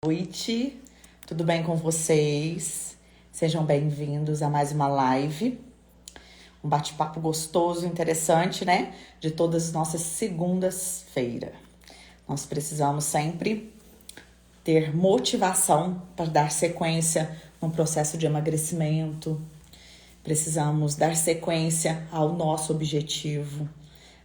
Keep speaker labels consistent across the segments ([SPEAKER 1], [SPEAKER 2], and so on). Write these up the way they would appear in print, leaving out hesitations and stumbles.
[SPEAKER 1] Noite, tudo bem com vocês? Sejam bem-vindos a mais uma live, um bate-papo gostoso, interessante, né? De todas as nossas segundas-feiras. Nós precisamos sempre ter motivação para dar sequência no processo de emagrecimento, precisamos dar sequência ao nosso objetivo,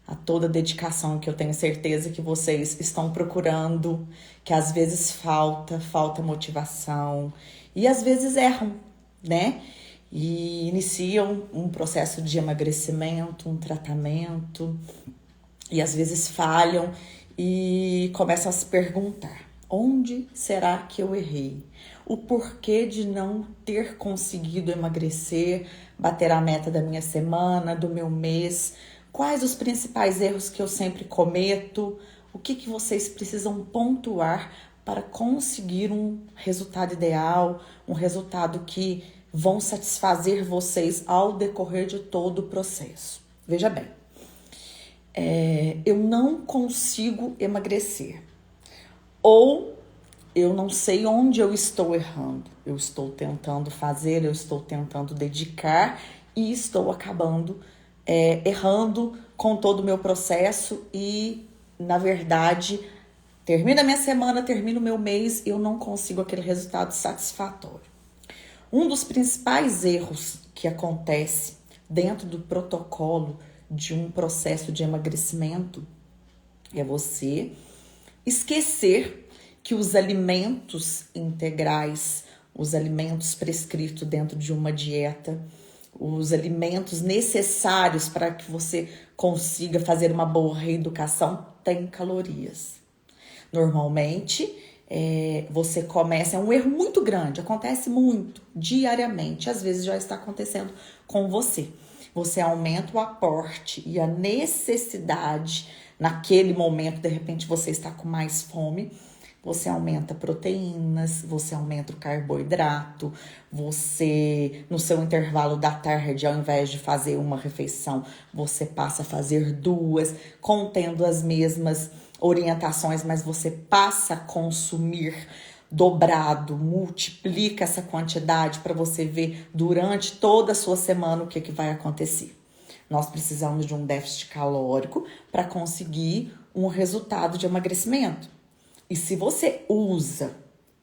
[SPEAKER 1] a toda a dedicação que eu tenho certeza que vocês estão procurando, que às vezes falta motivação e às vezes erram, né? E iniciam um processo de emagrecimento, um tratamento e às vezes falham e começam a se perguntar: onde será que eu errei? O porquê de não ter conseguido emagrecer, bater a meta da minha semana, do meu mês? Quais os principais erros que eu sempre cometo? O que vocês precisam pontuar para conseguir um resultado ideal, um resultado que vão satisfazer vocês ao decorrer de todo o processo? Veja bem, eu não consigo emagrecer, ou eu não sei onde eu estou errando. Eu estou tentando fazer, eu estou tentando dedicar e estou acabando errando com todo o meu processo e, na verdade, termina a minha semana, termina o meu mês e eu não consigo aquele resultado satisfatório. Um dos principais erros que acontece dentro do protocolo de um processo de emagrecimento é você esquecer que os alimentos integrais, os alimentos prescritos dentro de uma dieta, os alimentos necessários para que você consiga fazer uma boa reeducação têm calorias. Normalmente, você começa, é um erro muito grande, acontece muito, diariamente, às vezes já está acontecendo com você. Você aumenta o aporte e a necessidade, naquele momento, de repente você está com mais fome, você aumenta proteínas, você aumenta o carboidrato, você, no seu intervalo da tarde, ao invés de fazer uma refeição, você passa a fazer duas, contendo as mesmas orientações, mas você passa a consumir dobrado, multiplica essa quantidade para você ver durante toda a sua semana o que vai acontecer. Nós precisamos de um déficit calórico para conseguir um resultado de emagrecimento. E se você usa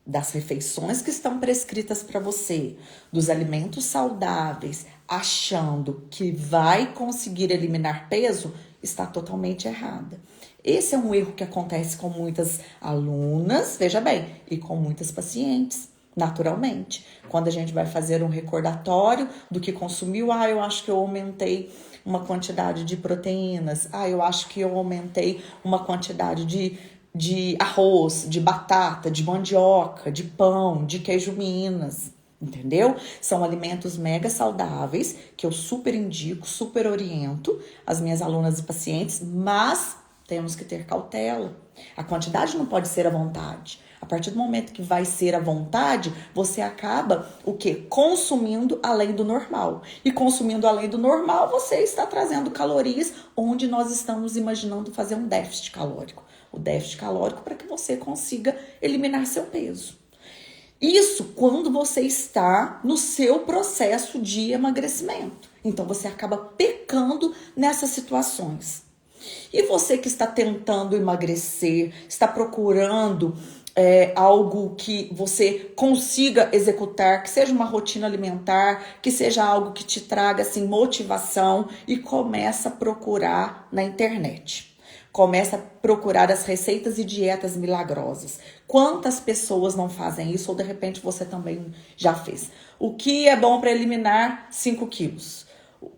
[SPEAKER 1] das refeições que estão prescritas para você, dos alimentos saudáveis, achando que vai conseguir eliminar peso, está totalmente errada. Esse é um erro que acontece com muitas alunas, veja bem, e com muitas pacientes, naturalmente. Quando a gente vai fazer um recordatório do que consumiu, eu acho que eu aumentei uma quantidade de proteínas, eu acho que eu aumentei uma quantidade de arroz, de batata, de mandioca, de pão, de queijo Minas, entendeu? São alimentos mega saudáveis que eu super indico, super oriento as minhas alunas e pacientes, mas temos que ter cautela. A quantidade não pode ser à vontade. A partir do momento que vai ser à vontade, você acaba o quê? Consumindo além do normal. E consumindo além do normal, você está trazendo calorias onde nós estamos imaginando fazer um déficit calórico. O déficit calórico para que você consiga eliminar seu peso. Isso quando você está no seu processo de emagrecimento. Então você acaba pecando nessas situações. E você que está tentando emagrecer, está procurando algo que você consiga executar, que seja uma rotina alimentar, que seja algo que te traga assim, motivação, e começa a procurar na internet. Começa a procurar as receitas e dietas milagrosas. Quantas pessoas não fazem isso? Ou de repente você também já fez. O que é bom para eliminar 5 quilos?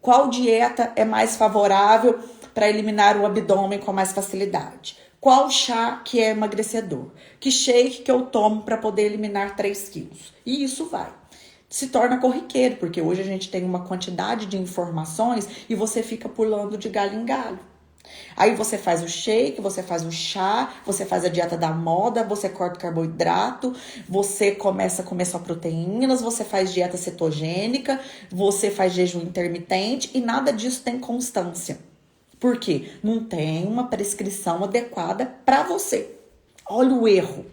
[SPEAKER 1] Qual dieta é mais favorável para eliminar o abdômen com mais facilidade? Qual chá que é emagrecedor? Que shake que eu tomo para poder eliminar 3 quilos? E isso vai. Se torna corriqueiro, porque hoje a gente tem uma quantidade de informações e você fica pulando de galho em galho. Aí você faz o shake, você faz o chá, você faz a dieta da moda, você corta o carboidrato, você começa a comer só proteínas, você faz dieta cetogênica, você faz jejum intermitente e nada disso tem constância. Por quê? Não tem uma prescrição adequada para você. Olha o erro.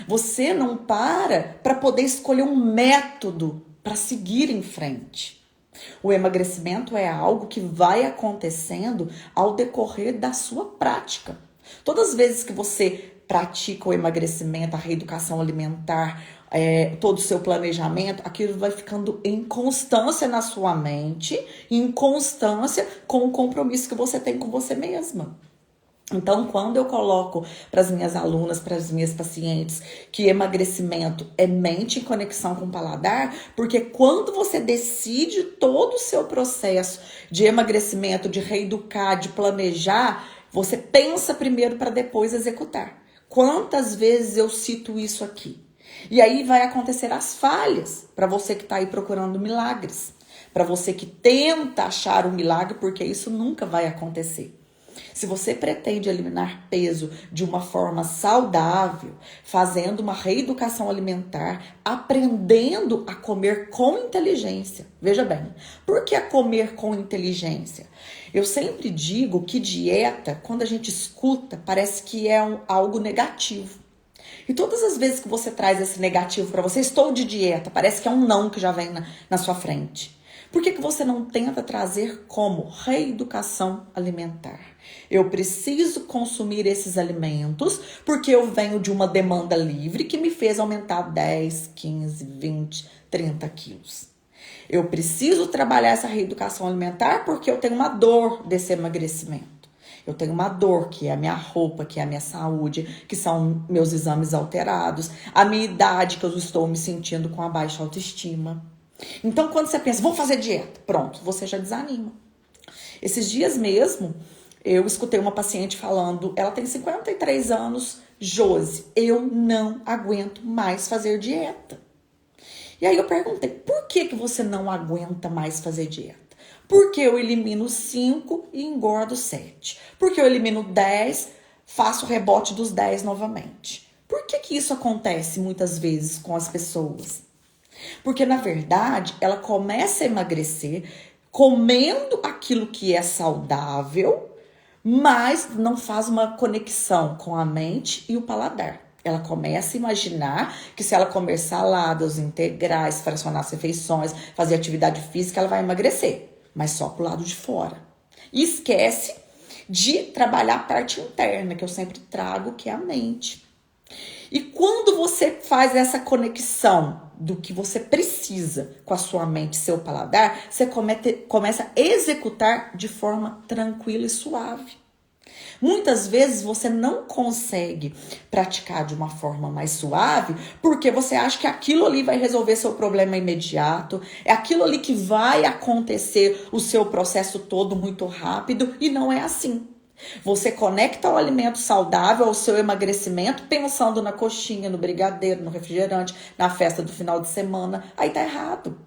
[SPEAKER 1] Você não para poder escolher um método para seguir em frente. O emagrecimento é algo que vai acontecendo ao decorrer da sua prática. Todas as vezes que você pratica o emagrecimento, a reeducação alimentar, todo o seu planejamento, aquilo vai ficando em constância na sua mente, em constância com o compromisso que você tem com você mesma. Então, quando eu coloco para as minhas alunas, para as minhas pacientes, que emagrecimento é mente em conexão com o paladar, porque quando você decide todo o seu processo de emagrecimento, de reeducar, de planejar, você pensa primeiro para depois executar. Quantas vezes eu cito isso aqui? E aí vai acontecer as falhas para você que está aí procurando milagres, para você que tenta achar um milagre, porque isso nunca vai acontecer. Se você pretende eliminar peso de uma forma saudável, fazendo uma reeducação alimentar, aprendendo a comer com inteligência. Veja bem, por que comer com inteligência? Eu sempre digo que dieta, quando a gente escuta, parece que é algo negativo. E todas as vezes que você traz esse negativo para você, estou de dieta, parece que é um não que já vem na sua frente. Por que você não tenta trazer como reeducação alimentar? Eu preciso consumir esses alimentos porque eu venho de uma demanda livre que me fez aumentar 10, 15, 20, 30 quilos. Eu preciso trabalhar essa reeducação alimentar porque eu tenho uma dor desse emagrecimento. Eu tenho uma dor que é a minha roupa, que é a minha saúde, que são meus exames alterados, a minha idade, que eu estou me sentindo com a baixa autoestima. Então, quando você pensa, vou fazer dieta, pronto, você já desanima. Esses dias mesmo, eu escutei uma paciente falando, ela tem 53 anos, Josi, eu não aguento mais fazer dieta. E aí eu perguntei, por que você não aguenta mais fazer dieta? Porque eu elimino 5 e engordo 7. Porque eu elimino 10, faço o rebote dos 10 novamente. Por que isso acontece muitas vezes com as pessoas? Porque, na verdade, ela começa a emagrecer comendo aquilo que é saudável, mas não faz uma conexão com a mente e o paladar. Ela começa a imaginar que se ela comer saladas integrais, fracionar as refeições, fazer atividade física, ela vai emagrecer, mas só pro lado de fora. E esquece de trabalhar a parte interna, que eu sempre trago, que é a mente. E quando você faz essa conexão do que você precisa com a sua mente e seu paladar, você começa a executar de forma tranquila e suave. Muitas vezes você não consegue praticar de uma forma mais suave porque você acha que aquilo ali vai resolver seu problema imediato, é aquilo ali que vai acontecer o seu processo todo muito rápido e não é assim. Você conecta o alimento saudável ao seu emagrecimento pensando na coxinha, no brigadeiro, no refrigerante, na festa do final de semana. Aí tá errado.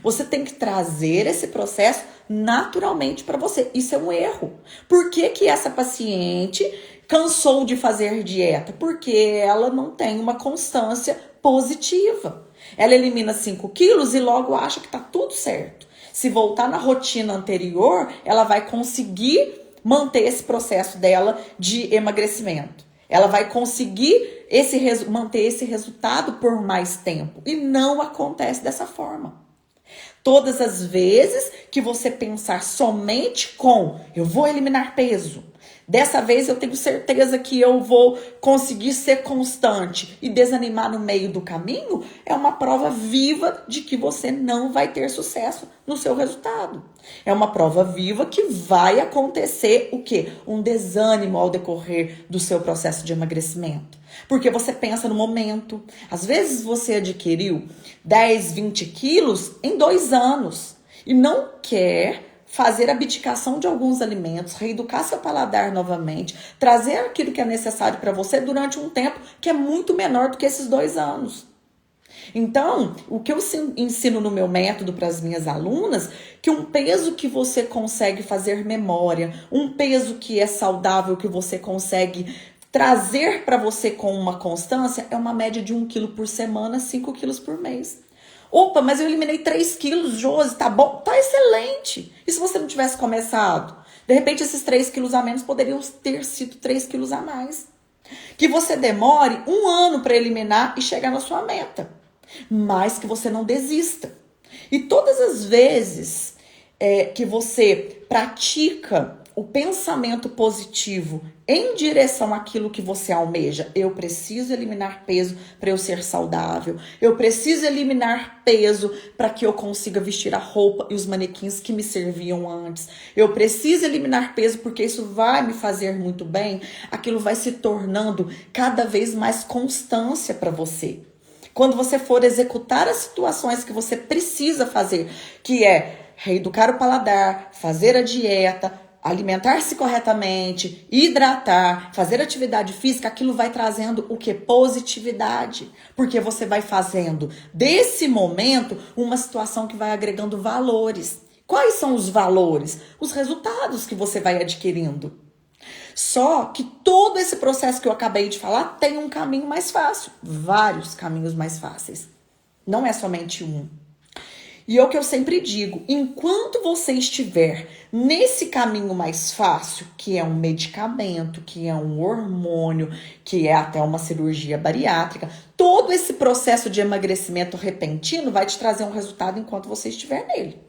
[SPEAKER 1] Você tem que trazer esse processo naturalmente para você. Isso é um erro. Por que essa paciente cansou de fazer dieta? Porque ela não tem uma constância positiva. Ela elimina 5 quilos e logo acha que tá tudo certo. Se voltar na rotina anterior, ela vai conseguir manter esse processo dela de emagrecimento. Ela vai conseguir manter esse resultado por mais tempo. E não acontece dessa forma. Todas as vezes que você pensar somente eu vou eliminar peso, dessa vez eu tenho certeza que eu vou conseguir ser constante e desanimar no meio do caminho, é uma prova viva de que você não vai ter sucesso no seu resultado. É uma prova viva que vai acontecer o quê? Um desânimo ao decorrer do seu processo de emagrecimento. Porque você pensa no momento. Às vezes você adquiriu 10, 20 quilos em 2 anos e não quer fazer abdicação de alguns alimentos, reeducar seu paladar novamente, trazer aquilo que é necessário para você durante um tempo que é muito menor do que esses 2 anos. Então, o que eu ensino no meu método para as minhas alunas, que um peso que você consegue fazer memória, um peso que é saudável, que você consegue trazer para você com uma constância, é uma média de 1 quilo por semana, 5 quilos por mês. Opa, mas eu eliminei 3 quilos, Josi, tá bom? Tá excelente. E se você não tivesse começado? De repente, esses 3 quilos a menos poderiam ter sido 3 quilos a mais. Que você demore 1 ano para eliminar e chegar na sua meta, mas que você não desista. E todas as vezes que você pratica o pensamento positivo em direção àquilo que você almeja, eu preciso eliminar peso para eu ser saudável, eu preciso eliminar peso para que eu consiga vestir a roupa e os manequins que me serviam antes, eu preciso eliminar peso porque isso vai me fazer muito bem, aquilo vai se tornando cada vez mais constância para você. Quando você for executar as situações que você precisa fazer, que é reeducar o paladar, fazer a dieta, alimentar-se corretamente, hidratar, fazer atividade física, aquilo vai trazendo o que? Positividade. Porque você vai fazendo desse momento uma situação que vai agregando valores. Quais são os valores? Os resultados que você vai adquirindo. Só que todo esse processo que eu acabei de falar tem um caminho mais fácil. Vários caminhos mais fáceis. Não é somente um. E é o que eu sempre digo, enquanto você estiver nesse caminho mais fácil, que é um medicamento, que é um hormônio, que é até uma cirurgia bariátrica, todo esse processo de emagrecimento repentino vai te trazer um resultado enquanto você estiver nele.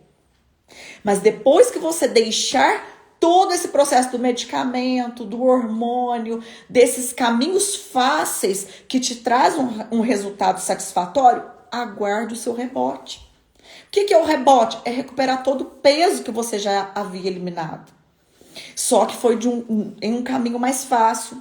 [SPEAKER 1] Mas depois que você deixar todo esse processo do medicamento, do hormônio, desses caminhos fáceis que te traz um resultado satisfatório, aguarde o seu rebote. O que é o rebote? É recuperar todo o peso que você já havia eliminado. Só que foi em um caminho mais fácil,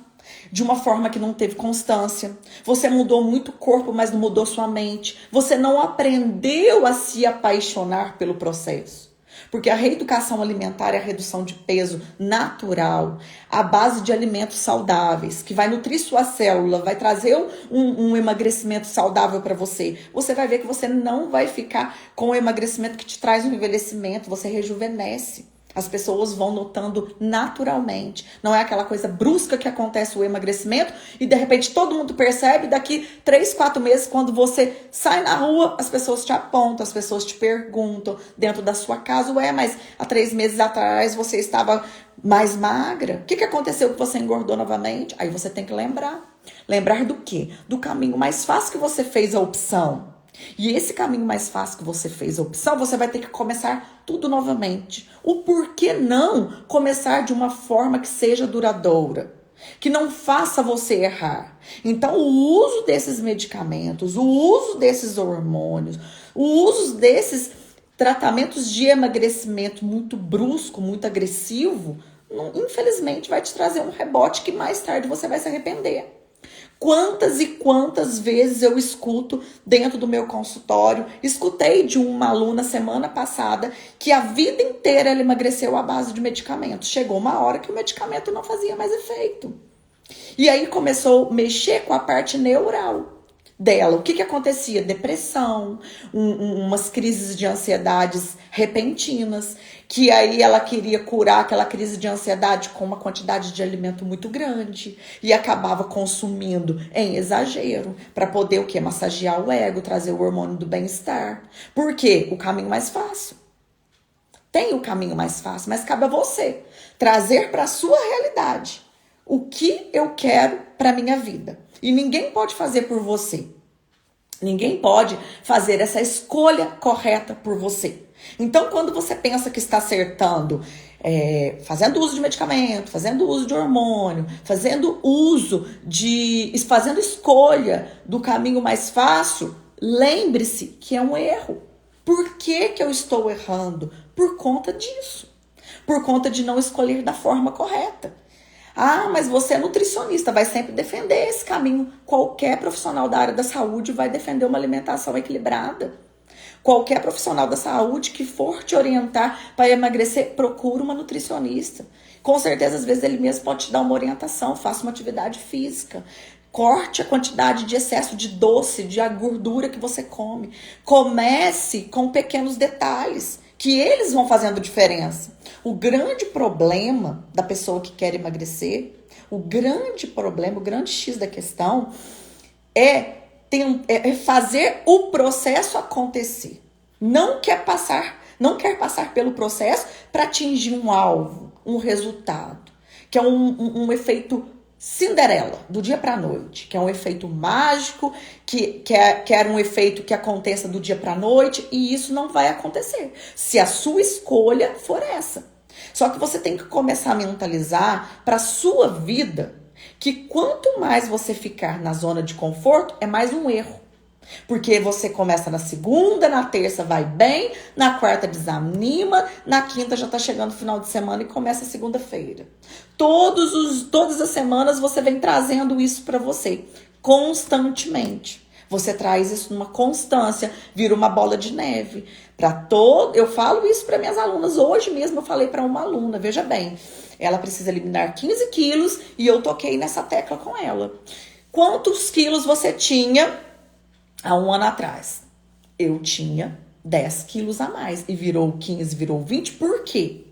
[SPEAKER 1] de uma forma que não teve constância. Você mudou muito o corpo, mas não mudou sua mente. Você não aprendeu a se apaixonar pelo processo. Porque a reeducação alimentar é a redução de peso natural, à base de alimentos saudáveis, que vai nutrir sua célula, vai trazer um emagrecimento saudável para você. Você vai ver que você não vai ficar com o emagrecimento que te traz um envelhecimento, você rejuvenesce. As pessoas vão notando naturalmente. Não é aquela coisa brusca que acontece o emagrecimento e de repente todo mundo percebe. Daqui 3, 4 meses, quando você sai na rua, as pessoas te apontam, as pessoas te perguntam dentro da sua casa: ué, mas há 3 meses atrás você estava mais magra? O que aconteceu que você engordou novamente? Aí você tem que lembrar. Lembrar do quê? Do caminho mais fácil que você fez a opção. E esse caminho mais fácil que você fez a opção, você vai ter que começar tudo novamente. O porquê não começar de uma forma que seja duradoura, que não faça você errar? Então, o uso desses medicamentos, o uso desses hormônios, o uso desses tratamentos de emagrecimento muito brusco, muito agressivo, infelizmente vai te trazer um rebote que mais tarde você vai se arrepender. Quantas e quantas vezes eu escuto dentro do meu consultório, escutei de uma aluna semana passada que a vida inteira ela emagreceu à base de medicamentos. Chegou uma hora que o medicamento não fazia mais efeito. E aí começou a mexer com a parte neural dela. O que acontecia? Depressão, umas crises de ansiedades repentinas, que aí ela queria curar aquela crise de ansiedade com uma quantidade de alimento muito grande e acabava consumindo em exagero para poder o quê? Massagear o ego, trazer o hormônio do bem-estar. Por quê? O caminho mais fácil. Tem o caminho mais fácil, mas cabe a você trazer para a sua realidade o que eu quero para minha vida. E ninguém pode fazer por você. Ninguém pode fazer essa escolha correta por você. Então, quando você pensa que está acertando, fazendo uso de medicamento, fazendo uso de hormônio, fazendo escolha do caminho mais fácil, lembre-se que é um erro. Por que eu estou errando? Por conta disso. Por conta de não escolher da forma correta. Ah, mas você é nutricionista, vai sempre defender esse caminho. Qualquer profissional da área da saúde vai defender uma alimentação equilibrada. Qualquer profissional da saúde que for te orientar para emagrecer, procura uma nutricionista. Com certeza, às vezes, ele mesmo pode te dar uma orientação. Faça uma atividade física. Corte a quantidade de excesso de doce, de gordura que você come. Comece com pequenos detalhes, que eles vão fazendo diferença. O grande problema da pessoa que quer emagrecer, o grande problema, o grande X da questão é fazer o processo acontecer. Não quer passar pelo processo para atingir um alvo, um resultado, que é um efeito Cinderela, do dia para a noite, que é um efeito mágico, que era um efeito que aconteça do dia para a noite, e isso não vai acontecer, se a sua escolha for essa. Só que você tem que começar a mentalizar para a sua vida que quanto mais você ficar na zona de conforto, é mais um erro. Porque você começa na segunda, na terça vai bem, na quarta desanima, na quinta já tá chegando o final de semana e começa a segunda-feira. Todas as semanas você vem trazendo isso para você, constantemente. Você traz isso numa constância, vira uma bola de neve. Eu falo isso para minhas alunas. Hoje mesmo eu falei para uma aluna, veja bem, ela precisa eliminar 15 quilos e eu toquei nessa tecla com ela. Quantos quilos você tinha há um ano atrás? Eu tinha 10 quilos a mais e virou 15, virou 20. Por quê?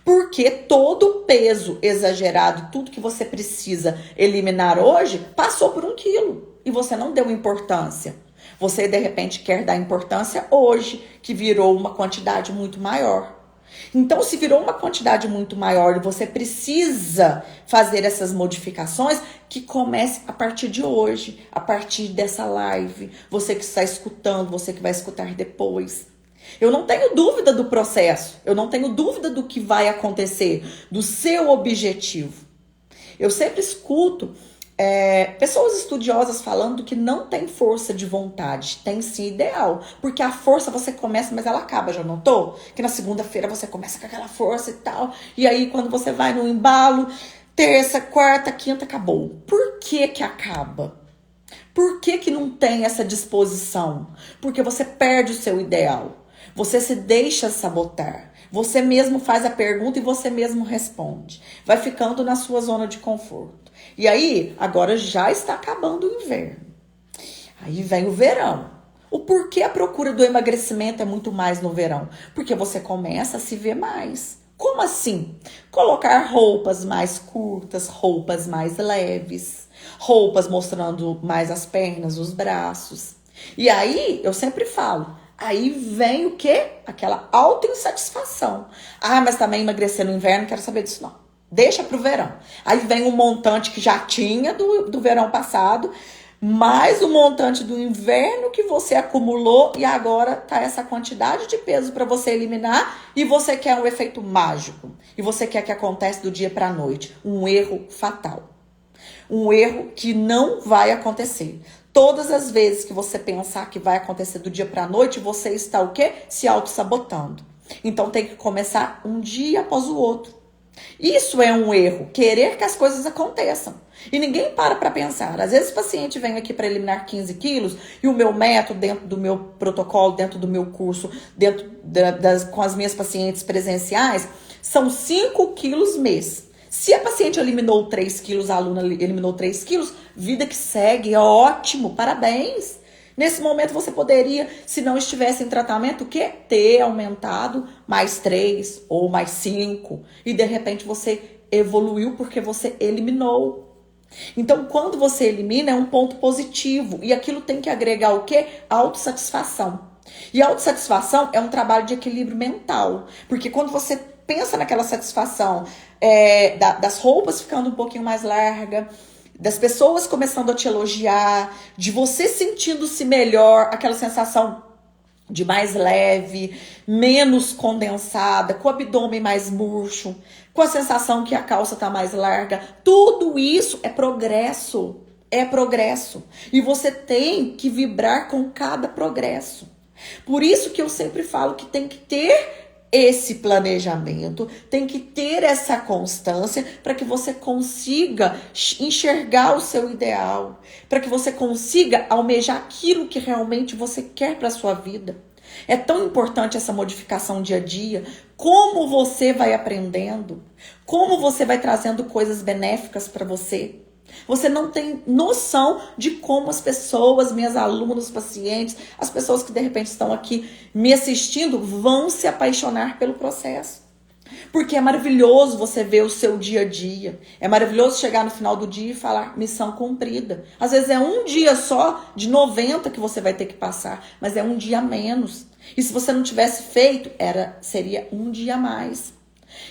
[SPEAKER 1] Porque todo o peso exagerado, tudo que você precisa eliminar hoje, passou por 1 quilo e você não deu importância. Você, de repente, quer dar importância hoje, que virou uma quantidade muito maior. Então, se virou uma quantidade muito maior e você precisa fazer essas modificações, que comece a partir de hoje, a partir dessa live. Você que está escutando, você que vai escutar depois. Eu não tenho dúvida do processo, eu não tenho dúvida do que vai acontecer, do seu objetivo. Eu sempre escuto pessoas estudiosas falando que não tem força de vontade, tem sim ideal, porque a força você começa, mas ela acaba, já notou? Que na segunda-feira você começa com aquela força e tal, e aí quando você vai no embalo, terça, quarta, quinta, acabou. Por que que acaba? Por que que não tem essa disposição? Porque você perde o seu ideal, você se deixa sabotar. Você mesmo faz a pergunta e você mesmo responde. Vai ficando na sua zona de conforto. E aí, agora já está acabando o inverno. Aí vem o verão. O porquê a procura do emagrecimento é muito mais no verão? Porque você começa a se ver mais. Como assim? Colocar roupas mais curtas, roupas mais leves, roupas mostrando mais as pernas, os braços. E aí, eu sempre falo, aí vem o quê? Aquela autoinsatisfação. Ah, mas também emagrecer no inverno, não quero saber disso não. Deixa pro verão. Aí vem um montante que já tinha do verão passado, mais o montante do inverno que você acumulou e agora tá essa quantidade de peso para você eliminar e você quer um efeito mágico. E você quer que aconteça do dia para a noite. Um erro fatal. Um erro que não vai acontecer. Todas as vezes que você pensar que vai acontecer do dia para a noite, você está o quê? Se auto-sabotando. Então tem que começar um dia após o outro. Isso é um erro, querer que as coisas aconteçam. E ninguém para pensar. Às vezes o paciente vem aqui para eliminar 15 quilos e o meu método, dentro do meu protocolo, dentro do meu curso, com as minhas pacientes presenciais, são 5 quilos mês. Se a paciente eliminou 3 quilos, a aluna eliminou 3 quilos, vida que segue, é ótimo, parabéns. Nesse momento você poderia, se não estivesse em tratamento, o quê? Ter aumentado mais 3 ou mais 5. E de repente você evoluiu porque você eliminou. Então, quando você elimina, é um ponto positivo. E aquilo tem que agregar o quê? Autossatisfação. E a autossatisfação é um trabalho de equilíbrio mental. Porque quando você pensa naquela satisfação das roupas ficando um pouquinho mais larga, das pessoas começando a te elogiar, de você sentindo-se melhor, aquela sensação de mais leve, menos condensada, com o abdômen mais murcho, com a sensação que a calça tá mais larga. Tudo isso é progresso. É progresso. E você tem que vibrar com cada progresso. Por isso que eu sempre falo que tem que ter esse planejamento, tem que ter essa constância para que você consiga enxergar o seu ideal, para que você consiga almejar aquilo que realmente você quer para a sua vida. É tão importante essa modificação dia a dia, como você vai aprendendo, como você vai trazendo coisas benéficas para você. Você não tem noção de como as pessoas, minhas alunas, pacientes, as pessoas que de repente estão aqui me assistindo, vão se apaixonar pelo processo. Porque é maravilhoso você ver o seu dia a dia. É maravilhoso chegar no final do dia e falar missão cumprida. Às vezes é um dia só de 90 que você vai ter que passar, mas é um dia a menos. E se você não tivesse feito, seria um dia a mais.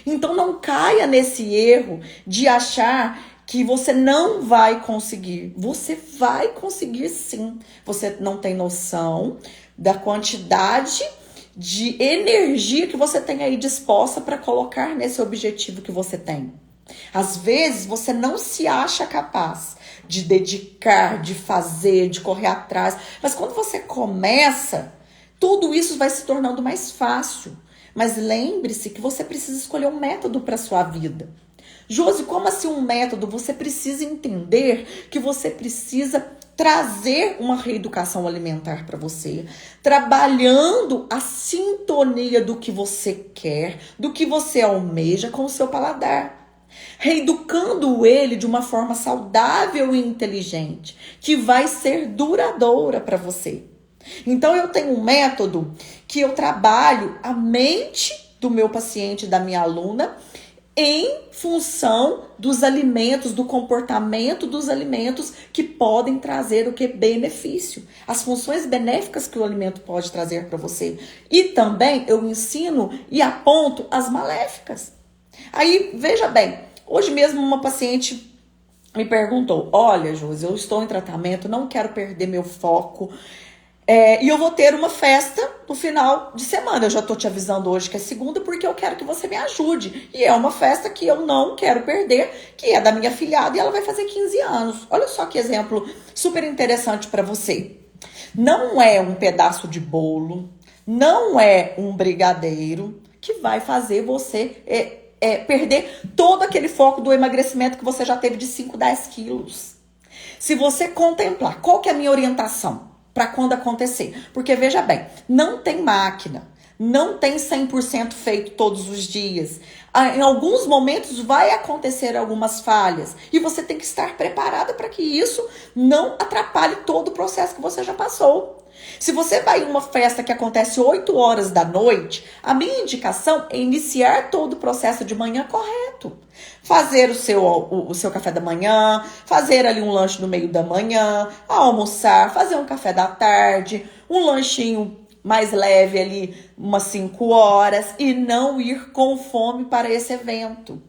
[SPEAKER 1] Então não caia nesse erro de achar que você não vai conseguir. Você vai conseguir sim. Você não tem noção da quantidade de energia que você tem aí disposta para colocar nesse objetivo que você tem. Às vezes você não se acha capaz de dedicar, de fazer, de correr atrás, mas quando você começa, tudo isso vai se tornando mais fácil. Mas lembre-se que você precisa escolher um método para sua vida. Josi, como assim um método? Você precisa entender que você precisa trazer uma reeducação alimentar para você, trabalhando a sintonia do que você quer, do que você almeja com o seu paladar. Reeducando ele de uma forma saudável e inteligente, que vai ser duradoura para você. Então eu tenho um método que eu trabalho a mente do meu paciente, da minha aluna, em função dos alimentos, do comportamento dos alimentos que podem trazer o que? Benefício. As funções benéficas que o alimento pode trazer para você. E também eu ensino e aponto as maléficas. Aí, veja bem, hoje mesmo uma paciente me perguntou, olha, Josi, eu estou em tratamento, não quero perder meu foco, e eu vou ter uma festa no final de semana. Eu já tô te avisando hoje que é segunda porque eu quero que você me ajude. E é uma festa que eu não quero perder, que é da minha afilhada e ela vai fazer 15 anos. Olha só que exemplo super interessante para você. Não é um pedaço de bolo, não é um brigadeiro que vai fazer você perder todo aquele foco do emagrecimento que você já teve de 5, 10 quilos. Se você contemplar, qual que é a minha orientação para quando acontecer? Porque veja bem, não tem máquina, não tem 100% feito todos os dias. Em alguns momentos vai acontecer algumas falhas e você tem que estar preparada para que isso não atrapalhe todo o processo que você já passou. Se você vai em uma festa que acontece 8 horas da noite, a minha indicação é iniciar todo o processo de manhã correto. Fazer o seu café da manhã, fazer ali um lanche no meio da manhã, almoçar, fazer um café da tarde, um lanchinho mais leve ali, umas 5 horas, e não ir com fome para esse evento.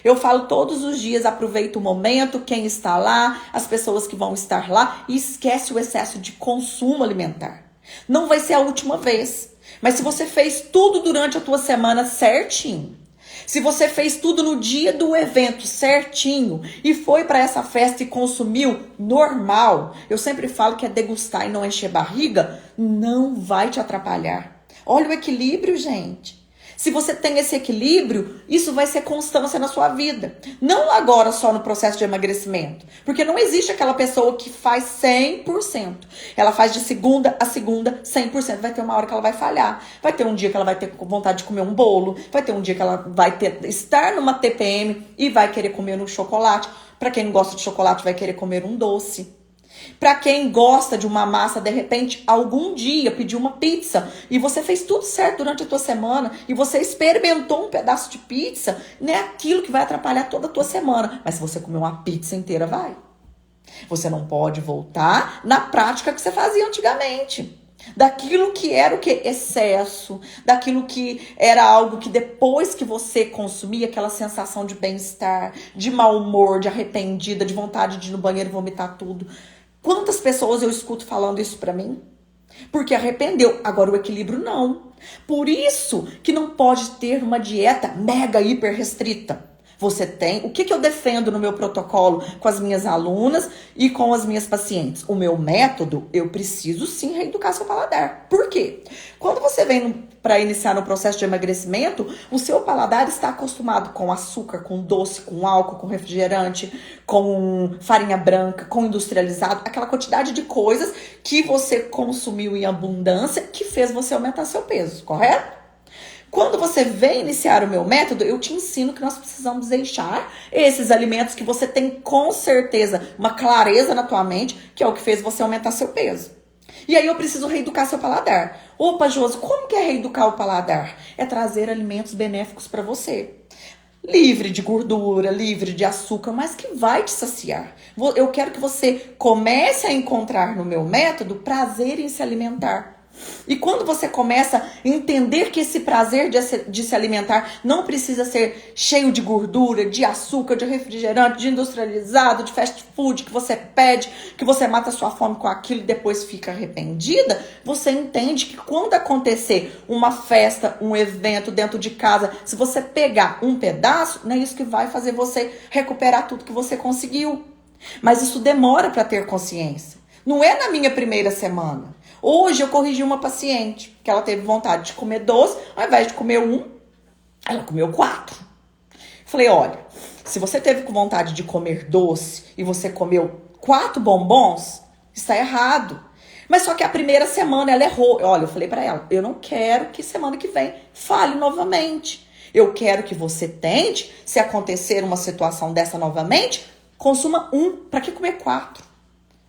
[SPEAKER 1] Eu falo todos os dias, aproveita o momento, quem está lá, as pessoas que vão estar lá, e esquece o excesso de consumo alimentar. Não vai ser a última vez, mas se você fez tudo durante a tua semana certinho, se você fez tudo no dia do evento certinho e foi para essa festa e consumiu normal, eu sempre falo que é degustar e não encher barriga, não vai te atrapalhar. Olha o equilíbrio, gente. Se você tem esse equilíbrio, isso vai ser constância na sua vida. Não agora só no processo de emagrecimento. Porque não existe aquela pessoa que faz 100%. Ela faz de segunda a segunda 100%. Vai ter uma hora que ela vai falhar. Vai ter um dia que ela vai ter vontade de comer um bolo. Vai ter um dia que ela vai estar numa TPM e vai querer comer um chocolate. Para quem não gosta de chocolate, vai querer comer um doce. Para quem gosta de uma massa, de repente, algum dia pediu uma pizza e você fez tudo certo durante a tua semana e você experimentou um pedaço de pizza, não é aquilo que vai atrapalhar toda a tua semana. Mas se você comer uma pizza inteira, vai. Você não pode voltar na prática que você fazia antigamente. Daquilo que era o que? Excesso, daquilo que era algo que depois que você consumia, aquela sensação de bem-estar, de mau humor, de arrependida, de vontade de ir no banheiro e vomitar tudo. Quantas pessoas eu escuto falando isso pra mim? Porque arrependeu. Agora o equilíbrio não. Por isso que não pode ter uma dieta mega hiper restrita. Você tem... O que eu defendo no meu protocolo com as minhas alunas e com as minhas pacientes? O meu método, eu preciso sim reeducar seu paladar. Por quê? Quando você vem para iniciar no processo de emagrecimento, o seu paladar está acostumado com açúcar, com doce, com álcool, com refrigerante, com farinha branca, com industrializado, aquela quantidade de coisas que você consumiu em abundância que fez você aumentar seu peso, correto? Quando você vem iniciar o meu método, eu te ensino que nós precisamos deixar esses alimentos que você tem com certeza uma clareza na tua mente, que é o que fez você aumentar seu peso. E aí eu preciso reeducar seu paladar. Opa, Josi, como que é reeducar o paladar? É trazer alimentos benéficos para você. Livre de gordura, livre de açúcar, mas que vai te saciar. Eu quero que você comece a encontrar no meu método prazer em se alimentar. E quando você começa a entender que esse prazer de se alimentar não precisa ser cheio de gordura, de açúcar, de refrigerante, de industrializado, de fast food, que você pede, que você mata a sua fome com aquilo e depois fica arrependida, você entende que quando acontecer uma festa, um evento dentro de casa, se você pegar um pedaço, não é isso que vai fazer você recuperar tudo que você conseguiu. Mas isso demora para ter consciência. Não é na minha primeira semana. Hoje eu corrigi uma paciente que ela teve vontade de comer doce, ao invés de comer um, ela comeu 4. Falei, olha, se você teve vontade de comer doce e você comeu 4 bombons, está errado. Mas só que a primeira semana ela errou. Olha, eu falei pra ela, eu não quero que semana que vem fale novamente. Eu quero que você tente, se acontecer uma situação dessa novamente, consuma 1. Pra que comer 4?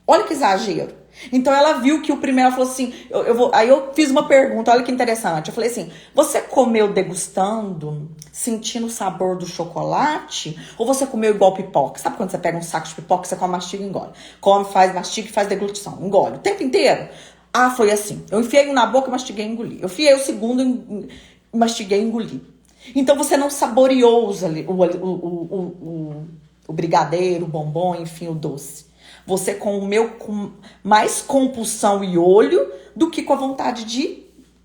[SPEAKER 1] Olha que exagero. Então ela viu que o primeiro, ela falou assim, aí eu fiz uma pergunta, olha que interessante. Eu falei assim, você comeu degustando, sentindo o sabor do chocolate? Ou você comeu igual pipoca? Sabe quando você pega um saco de pipoca, você come, mastiga e engole? Come, faz, mastiga e faz deglutição, engole. O tempo inteiro? Ah, foi assim. Eu enfiei um na boca, mastiguei e engoli. Eu enfiei o segundo, mastiguei e engoli. Então você não saboreou o brigadeiro, o bombom, enfim, o doce. Você comeu com mais compulsão e olho do que com a vontade de,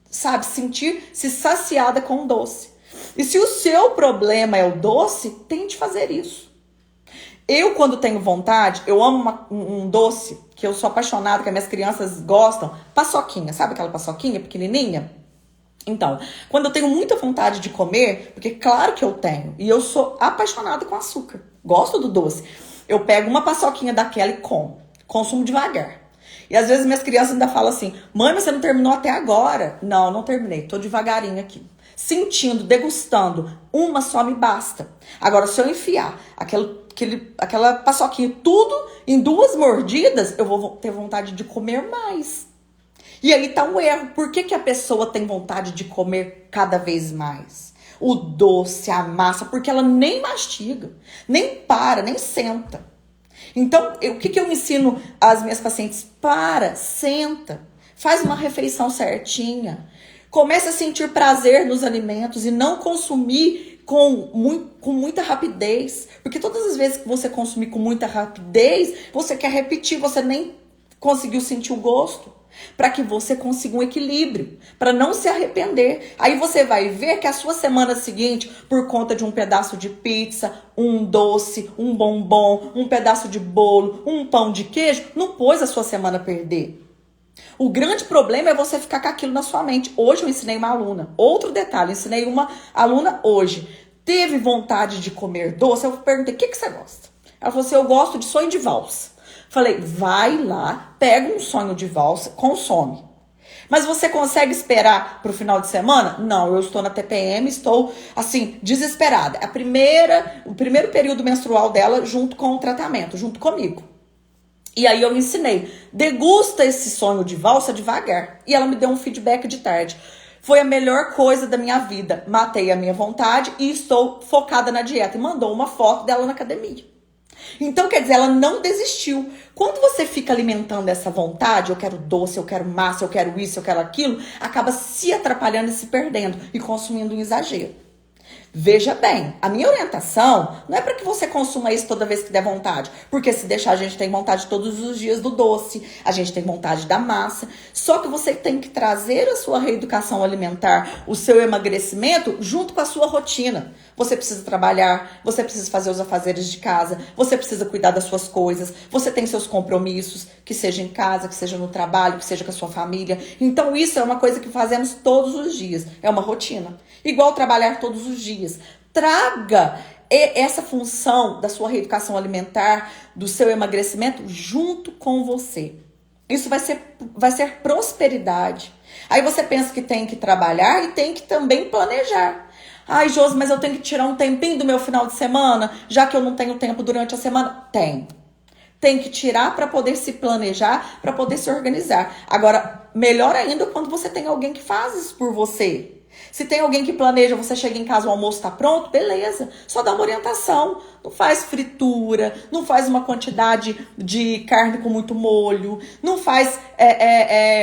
[SPEAKER 1] sabe, sentir-se saciada com o doce. E se o seu problema é o doce, tente fazer isso. Eu, quando tenho vontade, eu amo um doce que eu sou apaixonada, que as minhas crianças gostam. Paçoquinha, sabe aquela paçoquinha pequenininha? Então, quando eu tenho muita vontade de comer, porque claro que eu tenho, e eu sou apaixonada com açúcar, gosto do doce. Eu pego uma paçoquinha daquela e consumo devagar. E às vezes minhas crianças ainda falam assim, mãe, mas você não terminou até agora. Não, não terminei, tô devagarinho aqui. Sentindo, degustando, uma só me basta. Agora, se eu enfiar aquela paçoquinha tudo em 2 mordidas, eu vou ter vontade de comer mais. E aí tá um erro. Por que a pessoa tem vontade de comer cada vez mais? O doce, a massa, porque ela nem mastiga, nem para, nem senta. Então, o que eu ensino às minhas pacientes? Para, senta, faz uma refeição certinha. Comece a sentir prazer nos alimentos e não consumir com muita rapidez. Porque todas as vezes que você consumir com muita rapidez, você quer repetir, você nem conseguiu sentir o gosto. Para que você consiga um equilíbrio, para não se arrepender. Aí você vai ver que a sua semana seguinte, por conta de um pedaço de pizza, um doce, um bombom, um pedaço de bolo, um pão de queijo, não pôs a sua semana a perder. O grande problema é você ficar com aquilo na sua mente. Hoje eu ensinei uma aluna, outro detalhe, eu ensinei uma aluna hoje, teve vontade de comer doce, eu perguntei, o que você gosta? Ela falou assim, eu gosto de sonho de valsa. Falei, vai lá, pega um sonho de valsa, consome. Mas você consegue esperar pro final de semana? Não, eu estou na TPM, estou, assim, desesperada. O primeiro período menstrual dela junto com o tratamento, junto comigo. E aí eu ensinei, degusta esse sonho de valsa devagar. E ela me deu um feedback de tarde. Foi a melhor coisa da minha vida. Matei a minha vontade e estou focada na dieta. E mandou uma foto dela na academia. Então, quer dizer, ela não desistiu. Quando você fica alimentando essa vontade, eu quero doce, eu quero massa, eu quero isso, eu quero aquilo, acaba se atrapalhando e se perdendo e consumindo um exagero. Veja bem, a minha orientação não é para que você consuma isso toda vez que der vontade. Porque se deixar, a gente tem vontade todos os dias do doce, a gente tem vontade da massa. Só que você tem que trazer a sua reeducação alimentar, o seu emagrecimento, junto com a sua rotina. Você precisa trabalhar, você precisa fazer os afazeres de casa, você precisa cuidar das suas coisas, você tem seus compromissos, que seja em casa, que seja no trabalho, que seja com a sua família. Então isso é uma coisa que fazemos todos os dias, é uma rotina. Igual trabalhar todos os dias. Traga essa função da sua reeducação alimentar, do seu emagrecimento, junto com você. Isso vai ser prosperidade. Aí você pensa que tem que trabalhar e tem que também planejar. Ai, Josi, mas eu tenho que tirar um tempinho do meu final de semana, já que eu não tenho tempo durante a semana? Tem que tirar para poder se planejar, para poder se organizar. Agora, melhor ainda quando você tem alguém que faz isso por você. Se tem alguém que planeja, você chega em casa, o almoço tá pronto, beleza. Só dá uma orientação. Não faz fritura, não faz uma quantidade de carne com muito molho, não faz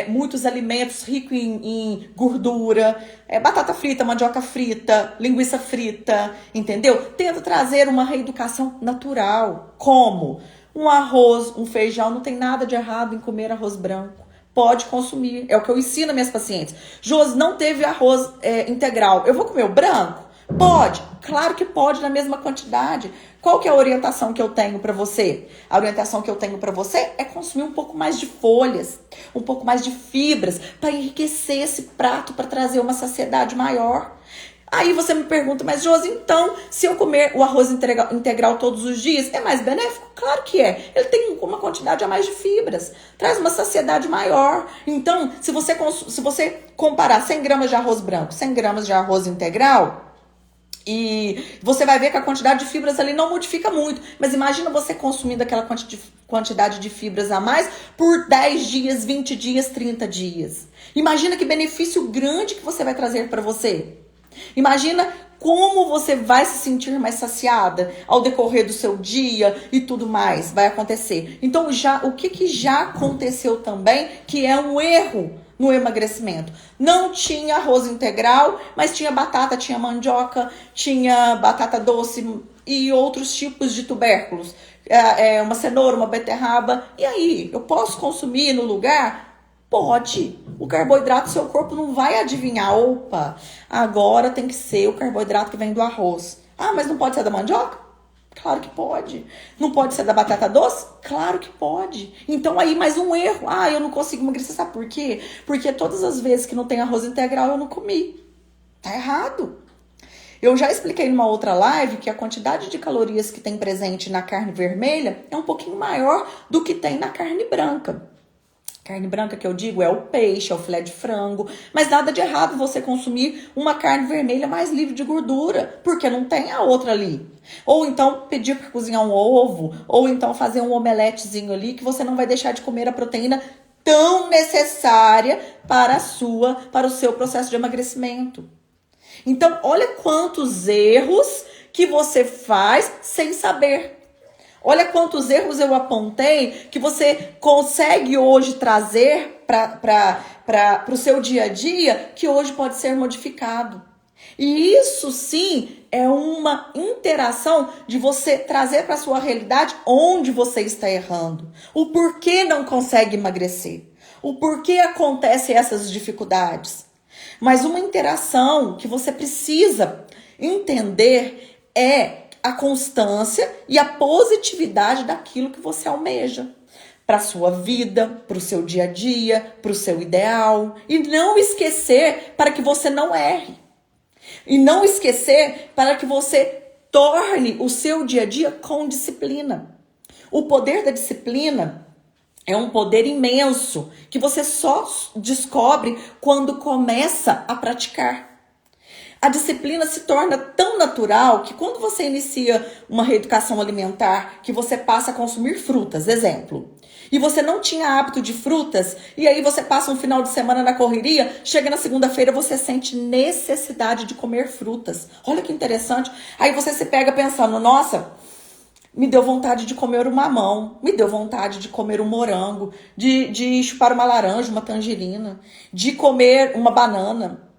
[SPEAKER 1] muitos alimentos ricos em gordura, batata frita, mandioca frita, linguiça frita, entendeu? Tenta trazer uma reeducação natural. Como? Um arroz, um feijão, não tem nada de errado em comer arroz branco. Pode consumir, é o que eu ensino a minhas pacientes. Josi, não teve arroz integral, eu vou comer o branco? Pode, claro que pode na mesma quantidade. Qual que é a orientação que eu tenho para você? A orientação que eu tenho para você é consumir um pouco mais de folhas, um pouco mais de fibras, para enriquecer esse prato, para trazer uma saciedade maior. Aí você me pergunta, mas Josi, então, se eu comer o arroz integral todos os dias, é mais benéfico? Claro que é. Ele tem uma quantidade a mais de fibras, traz uma saciedade maior. Então, se você comparar 100 gramas de arroz branco, 100 gramas de arroz integral, e você vai ver que a quantidade de fibras ali não modifica muito. Mas imagina você consumindo aquela quantidade de fibras a mais por 10 dias, 20 dias, 30 dias. Imagina que benefício grande que você vai trazer para você. Imagina como você vai se sentir mais saciada ao decorrer do seu dia e tudo mais vai acontecer. Então, o que já aconteceu também, que é um erro no emagrecimento? Não tinha arroz integral, mas tinha batata, tinha mandioca, tinha batata doce e outros tipos de tubérculos. Uma cenoura, uma beterraba. E aí, eu posso consumir no lugar? Pode. O carboidrato, seu corpo não vai adivinhar. Opa, agora tem que ser o carboidrato que vem do arroz. Ah, mas não pode ser da mandioca? Claro que pode. Não pode ser da batata doce? Claro que pode. Então aí mais um erro. Ah, eu não consigo emagrecer. Sabe por quê? Porque todas as vezes que não tem arroz integral eu não comi. Tá errado. Eu já expliquei numa outra live que a quantidade de calorias que tem presente na carne vermelha é um pouquinho maior do que tem na carne branca. Carne branca que eu digo é o peixe, é o filé de frango, mas nada de errado você consumir uma carne vermelha mais livre de gordura, porque não tem a outra ali. Ou então pedir para cozinhar um ovo, ou então fazer um omeletezinho ali, que você não vai deixar de comer a proteína tão necessária para o seu processo de emagrecimento. Então, olha quantos erros que você faz sem saber. Olha quantos erros eu apontei que você consegue hoje trazer para o seu dia a dia, que hoje pode ser modificado. E isso sim é uma interação de você trazer para a sua realidade onde você está errando. O porquê não consegue emagrecer. O porquê acontecem essas dificuldades. Mas uma interação que você precisa entender é a constância e a positividade daquilo que você almeja para a sua vida, para o seu dia a dia, para o seu ideal. E não esquecer para que você não erre. E não esquecer para que você torne o seu dia a dia com disciplina. O poder da disciplina é um poder imenso que você só descobre quando começa a praticar. A disciplina se torna tão natural que quando você inicia uma reeducação alimentar, que você passa a consumir frutas, exemplo, e você não tinha hábito de frutas, e aí você passa um final de semana na correria, chega na segunda-feira você sente necessidade de comer frutas. Olha que interessante. Aí você se pega pensando, nossa, me deu vontade de comer um mamão, me deu vontade de comer um morango, de chupar uma laranja, uma tangerina, de comer uma banana.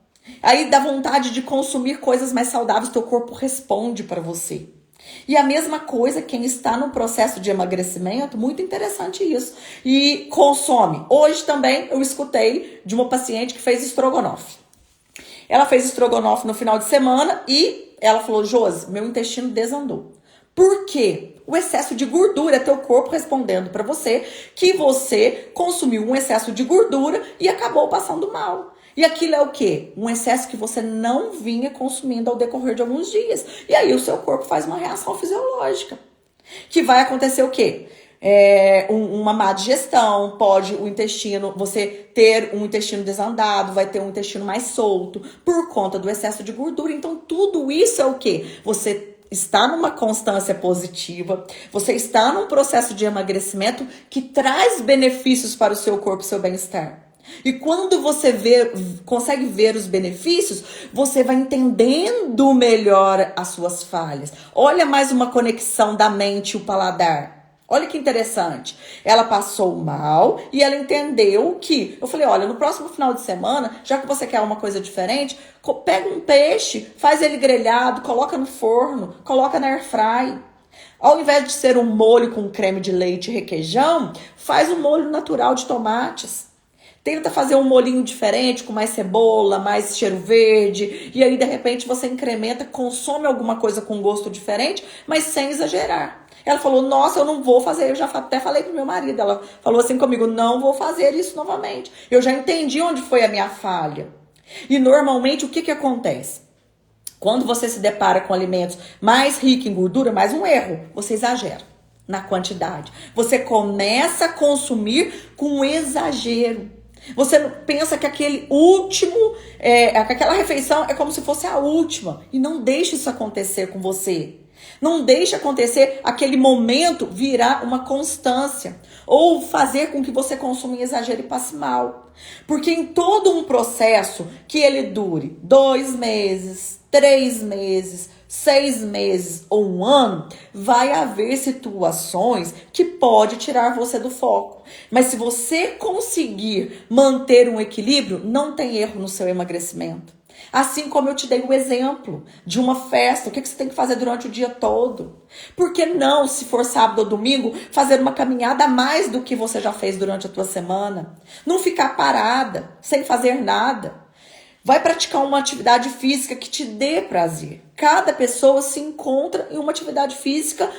[SPEAKER 1] Aí dá vontade de consumir coisas mais saudáveis, teu corpo responde para você. E a mesma coisa quem está no processo de emagrecimento, muito interessante isso, e consome. Hoje também eu escutei de uma paciente que fez estrogonofe. Ela fez estrogonofe no final de semana e ela falou, Josi, meu intestino desandou. Por quê? O excesso de gordura é teu corpo respondendo para você que você consumiu um excesso de gordura e acabou passando mal. E aquilo é o quê? Um excesso que você não vinha consumindo ao decorrer de alguns dias. E aí o seu corpo faz uma reação fisiológica. Que vai acontecer o quê? Uma má digestão, pode o intestino, você ter um intestino desandado, vai ter um intestino mais solto, por conta do excesso de gordura. Então tudo isso é o quê? Você está numa constância positiva, você está num processo de emagrecimento que traz benefícios para o seu corpo e seu bem-estar. E quando você consegue ver os benefícios, você vai entendendo melhor as suas falhas. Olha mais uma conexão da mente e o paladar. Olha que interessante. Ela passou mal e ela entendeu que... Eu falei, olha, no próximo final de semana, já que você quer uma coisa diferente, pega um peixe, faz ele grelhado, coloca no forno, coloca na airfry. Ao invés de ser um molho com creme de leite e requeijão, faz um molho natural de tomates. Tenta fazer um molhinho diferente, com mais cebola, mais cheiro verde. E aí, de repente, você incrementa, consome alguma coisa com gosto diferente, mas sem exagerar. Ela falou, nossa, eu não vou fazer. Eu já até falei pro meu marido. Ela falou assim comigo, não vou fazer isso novamente. Eu já entendi onde foi a minha falha. E normalmente, o que acontece? Quando você se depara com alimentos mais ricos em gordura, mais um erro, você exagera na quantidade. Você começa a consumir com exagero. Você pensa que aquele último, aquela refeição é como se fosse a última. E não deixe isso acontecer com você. Não deixe acontecer aquele momento virar uma constância. Ou fazer com que você consuma em exagero e passe mal. Porque em todo um processo que ele dure 2 meses, 3 meses, 6 meses ou 1 ano, vai haver situações que pode tirar você do foco. Mas se você conseguir manter um equilíbrio, não tem erro no seu emagrecimento. Assim como eu te dei o exemplo de uma festa, o que você tem que fazer durante o dia todo? Por que não, se for sábado ou domingo, fazer uma caminhada a mais do que você já fez durante a tua semana? Não ficar parada, sem fazer nada. Vai praticar uma atividade física que te dê prazer. Cada pessoa se encontra em uma atividade física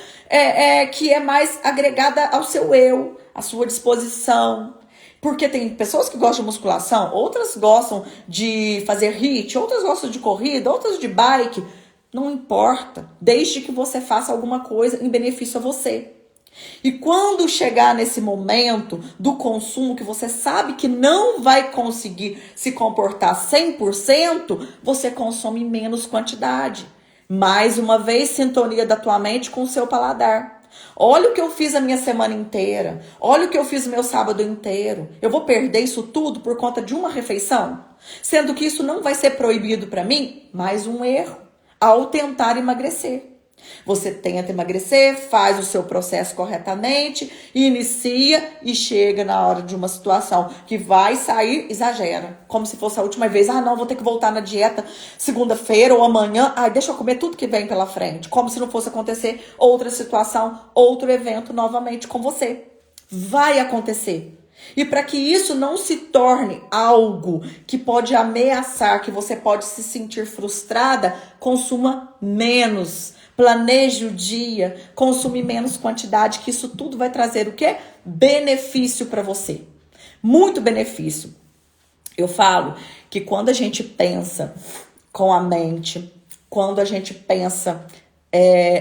[SPEAKER 1] que é mais agregada ao seu eu, à sua disposição. Porque tem pessoas que gostam de musculação, outras gostam de fazer HIIT, outras gostam de corrida, outras de bike. Não importa, desde que você faça alguma coisa em benefício a você. E quando chegar nesse momento do consumo que você sabe que não vai conseguir se comportar 100%, você consome menos quantidade. Mais uma vez, sintonia da tua mente com o seu paladar. Olha o que eu fiz a minha semana inteira. Olha o que eu fiz o meu sábado inteiro. Eu vou perder isso tudo por conta de uma refeição? Sendo que isso não vai ser proibido para mim, mais um erro ao tentar emagrecer. Você tenta emagrecer, faz o seu processo corretamente, inicia e chega na hora de uma situação que vai sair, exagera. Como se fosse a última vez. Ah, não, vou ter que voltar na dieta segunda-feira ou amanhã. Ah, deixa eu comer tudo que vem pela frente. Como se não fosse acontecer outra situação, outro evento novamente com você. Vai acontecer. E para que isso não se torne algo que pode ameaçar, que você pode se sentir frustrada, consuma menos. Planeje o dia, consumir menos quantidade, que isso tudo vai trazer o quê? Benefício para você. Muito benefício. Eu falo que quando a gente pensa com a mente, quando a gente pensa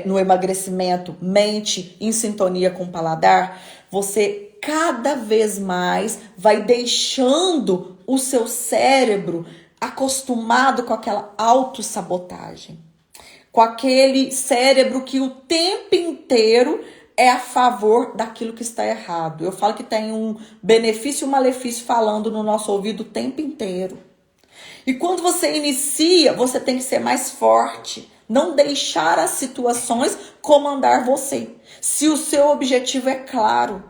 [SPEAKER 1] no emagrecimento, mente em sintonia com o paladar, você cada vez mais vai deixando o seu cérebro acostumado com aquela autossabotagem. Com aquele cérebro que o tempo inteiro é a favor daquilo que está errado. Eu falo que tem um benefício e um malefício falando no nosso ouvido o tempo inteiro. E quando você inicia, você tem que ser mais forte. Não deixar as situações comandar você. Se o seu objetivo é claro.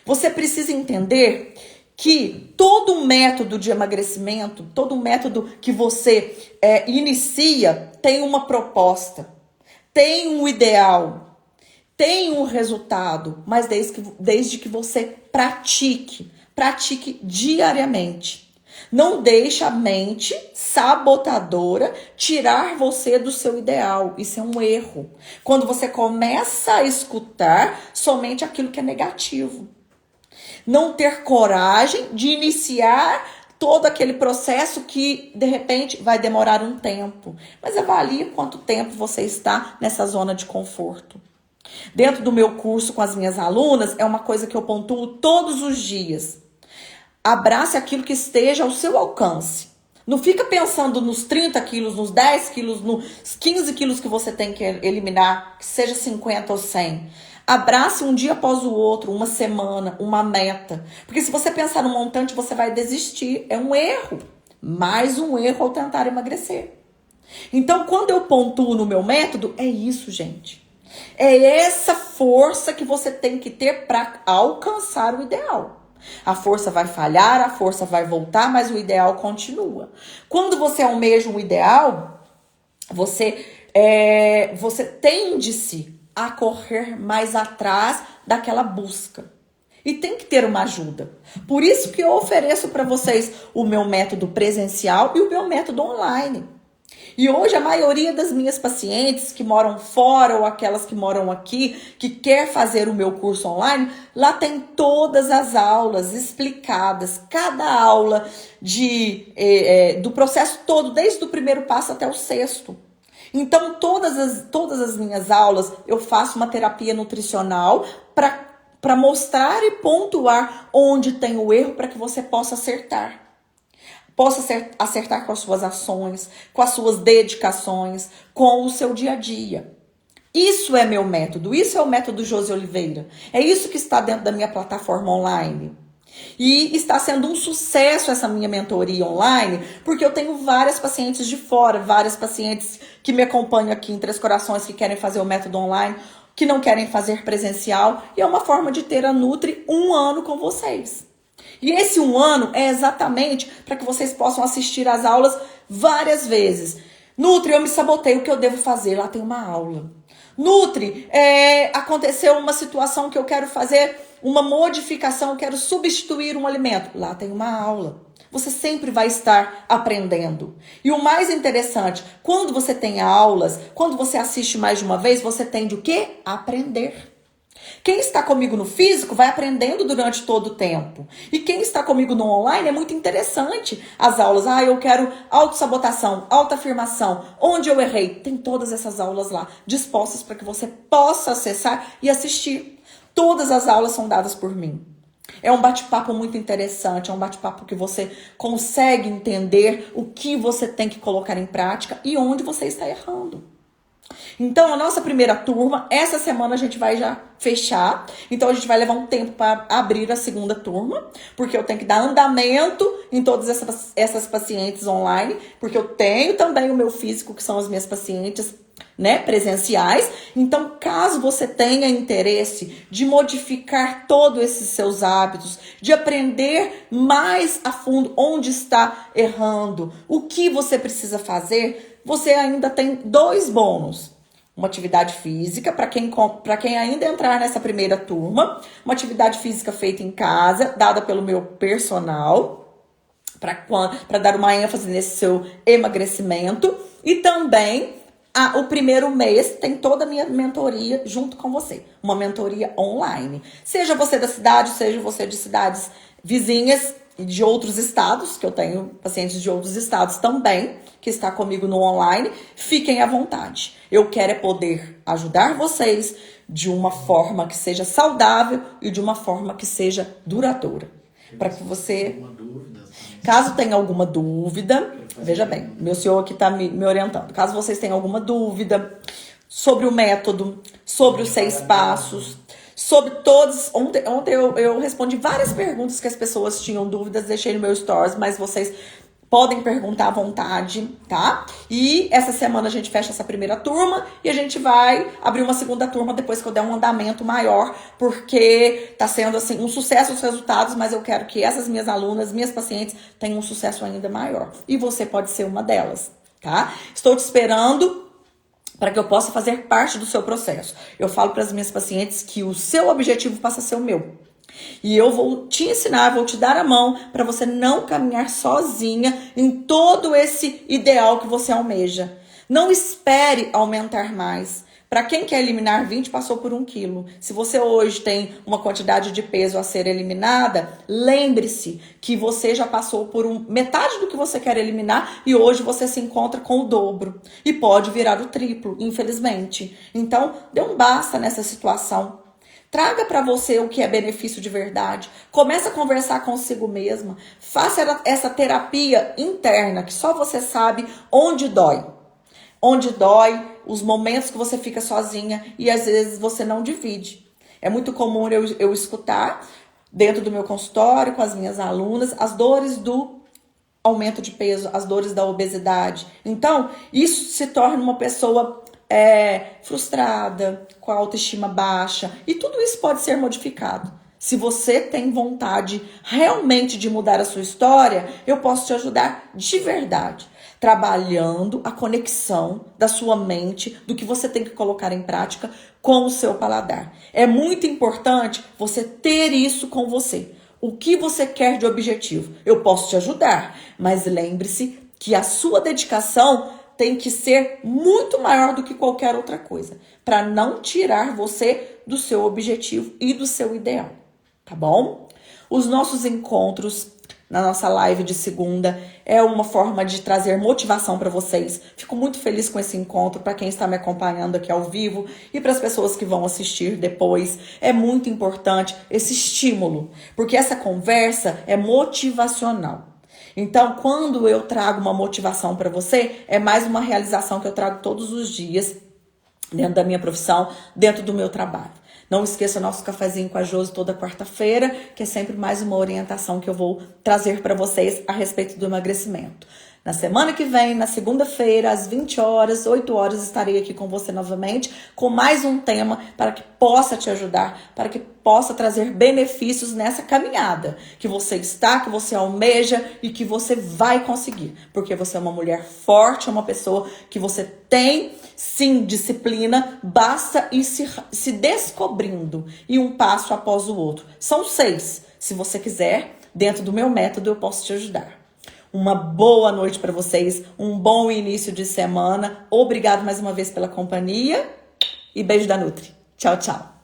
[SPEAKER 1] Você precisa entender que todo método de emagrecimento, todo método que você inicia, tem uma proposta, tem um ideal, tem um resultado, mas desde que você pratique diariamente. Não deixe a mente sabotadora tirar você do seu ideal. Isso é um erro. Quando você começa a escutar somente aquilo que é negativo. Não ter coragem de iniciar todo aquele processo que, de repente, vai demorar um tempo. Mas avalie quanto tempo você está nessa zona de conforto. Dentro do meu curso com as minhas alunas, é uma coisa que eu pontuo todos os dias. Abrace aquilo que esteja ao seu alcance. Não fica pensando nos 30 quilos, nos 10 quilos, nos 15 quilos que você tem que eliminar, que seja 50 ou 100. Abrace um dia após o outro, uma semana, uma meta. Porque se você pensar no montante, você vai desistir. É um erro. Mais um erro ao tentar emagrecer. Então, quando eu pontuo no meu método, é isso, gente. É essa força que você tem que ter para alcançar o ideal. A força vai falhar, a força vai voltar, mas o ideal continua. Quando você almeja um ideal, você tende-se a correr mais atrás daquela busca. E tem que ter uma ajuda. Por isso que eu ofereço para vocês o meu método presencial e o meu método online. E hoje a maioria das minhas pacientes que moram fora ou aquelas que moram aqui, que quer fazer o meu curso online, lá tem todas as aulas explicadas, cada aula do processo todo, desde o primeiro passo até o sexto. Então, todas as minhas aulas, eu faço uma terapia nutricional para mostrar e pontuar onde tem o erro para que você possa acertar. Possa acertar com as suas ações, com as suas dedicações, com o seu dia a dia. Isso é meu método, isso é o método Josi Oliveira. É isso que está dentro da minha plataforma online. E está sendo um sucesso essa minha mentoria online, porque eu tenho várias pacientes de fora, várias pacientes que me acompanham aqui em Três Corações, que querem fazer o método online, que não querem fazer presencial. E é uma forma de ter a Nutri 1 ano com vocês. E esse 1 ano é exatamente para que vocês possam assistir às aulas várias vezes. Nutri, eu me sabotei, o que eu devo fazer? Lá tem uma aula. Nutri, aconteceu uma situação que eu quero fazer uma modificação, eu quero substituir um alimento. Lá tem uma aula. Você sempre vai estar aprendendo. E o mais interessante, quando você tem aulas, quando você assiste mais de uma vez, você tende o quê? Aprender. Quem está comigo no físico vai aprendendo durante todo o tempo. E quem está comigo no online é muito interessante. As aulas, eu quero autossabotação, autoafirmação, onde eu errei. Tem todas essas aulas lá, dispostas para que você possa acessar e assistir. Todas as aulas são dadas por mim. É um bate-papo muito interessante, é um bate-papo que você consegue entender o que você tem que colocar em prática e onde você está errando. Então, a nossa primeira turma, essa semana a gente vai já fechar. Então, a gente vai levar um tempo para abrir a segunda turma, porque eu tenho que dar andamento em todas essas pacientes online, porque eu tenho também o meu físico, que são as minhas pacientes, né, presenciais. Então, caso você tenha interesse de modificar todos esses seus hábitos, de aprender mais a fundo onde está errando, o que você precisa fazer, você ainda tem 2 bônus. Uma atividade física, para quem ainda entrar nessa primeira turma, uma atividade física feita em casa, dada pelo meu personal, para dar uma ênfase nesse seu emagrecimento. E também, o primeiro mês tem toda a minha mentoria junto com você. Uma mentoria online. Seja você da cidade, seja você de cidades vizinhas e de outros estados, que eu tenho pacientes de outros estados também, que está comigo no online, fiquem à vontade. Eu quero poder ajudar vocês de uma forma que seja saudável e de uma forma que seja duradoura. Para que você, caso tenha alguma dúvida, veja bem, meu senhor aqui está me orientando. Caso vocês tenham alguma dúvida sobre o método, sobre os 6 passos, sobre todos. Ontem eu respondi várias perguntas que as pessoas tinham dúvidas, deixei no meu stories, mas vocês podem perguntar à vontade, tá? E essa semana a gente fecha essa primeira turma e a gente vai abrir uma segunda turma depois que eu der um andamento maior, porque tá sendo assim um sucesso os resultados, mas eu quero que essas minhas alunas, minhas pacientes tenham um sucesso ainda maior. E você pode ser uma delas, tá? Estou te esperando para que eu possa fazer parte do seu processo. Eu falo para as minhas pacientes que o seu objetivo passa a ser o meu. E eu vou te ensinar, vou te dar a mão para você não caminhar sozinha em todo esse ideal que você almeja. Não espere aumentar mais. Para quem quer eliminar 20, passou por 1 quilo. Se você hoje tem uma quantidade de peso a ser eliminada, lembre-se que você já passou por metade do que você quer eliminar e hoje você se encontra com o dobro. E pode virar o triplo, infelizmente. Então, dê um basta nessa situação. Traga para você o que é benefício de verdade. Comece a conversar consigo mesma. Faça essa terapia interna que só você sabe onde dói. Onde dói, os momentos que você fica sozinha e às vezes você não divide. É muito comum eu escutar dentro do meu consultório com as minhas alunas as dores do aumento de peso, as dores da obesidade. Então, isso se torna uma pessoa frustrada, com a autoestima baixa, e tudo isso pode ser modificado. Se você tem vontade realmente de mudar a sua história, eu posso te ajudar de verdade, trabalhando a conexão da sua mente, do que você tem que colocar em prática com o seu paladar. É muito importante você ter isso com você. O que você quer de objetivo? Eu posso te ajudar, mas lembre-se que a sua dedicação tem que ser muito maior do que qualquer outra coisa, para não tirar você do seu objetivo e do seu ideal, tá bom? Os nossos encontros na nossa live de segunda é uma forma de trazer motivação para vocês. Fico muito feliz com esse encontro, para quem está me acompanhando aqui ao vivo e para as pessoas que vão assistir depois. É muito importante esse estímulo, porque essa conversa é motivacional. Então, quando eu trago uma motivação para você, é mais uma realização que eu trago todos os dias, dentro da minha profissão, dentro do meu trabalho. Não esqueça o nosso cafezinho com a Josi toda quarta-feira, que é sempre mais uma orientação que eu vou trazer para vocês a respeito do emagrecimento. Na semana que vem, na segunda-feira, às 20 horas, 8 horas, estarei aqui com você novamente, com mais um tema para que possa te ajudar, para que possa trazer benefícios nessa caminhada que você está, que você almeja e que você vai conseguir. Porque você é uma mulher forte, é uma pessoa que você tem, sim, disciplina, basta ir se descobrindo e um passo após o outro. São 6. Se você quiser, dentro do meu método, eu posso te ajudar. Uma boa noite para vocês, um bom início de semana. Obrigado mais uma vez pela companhia e beijo da Nutri. Tchau, tchau.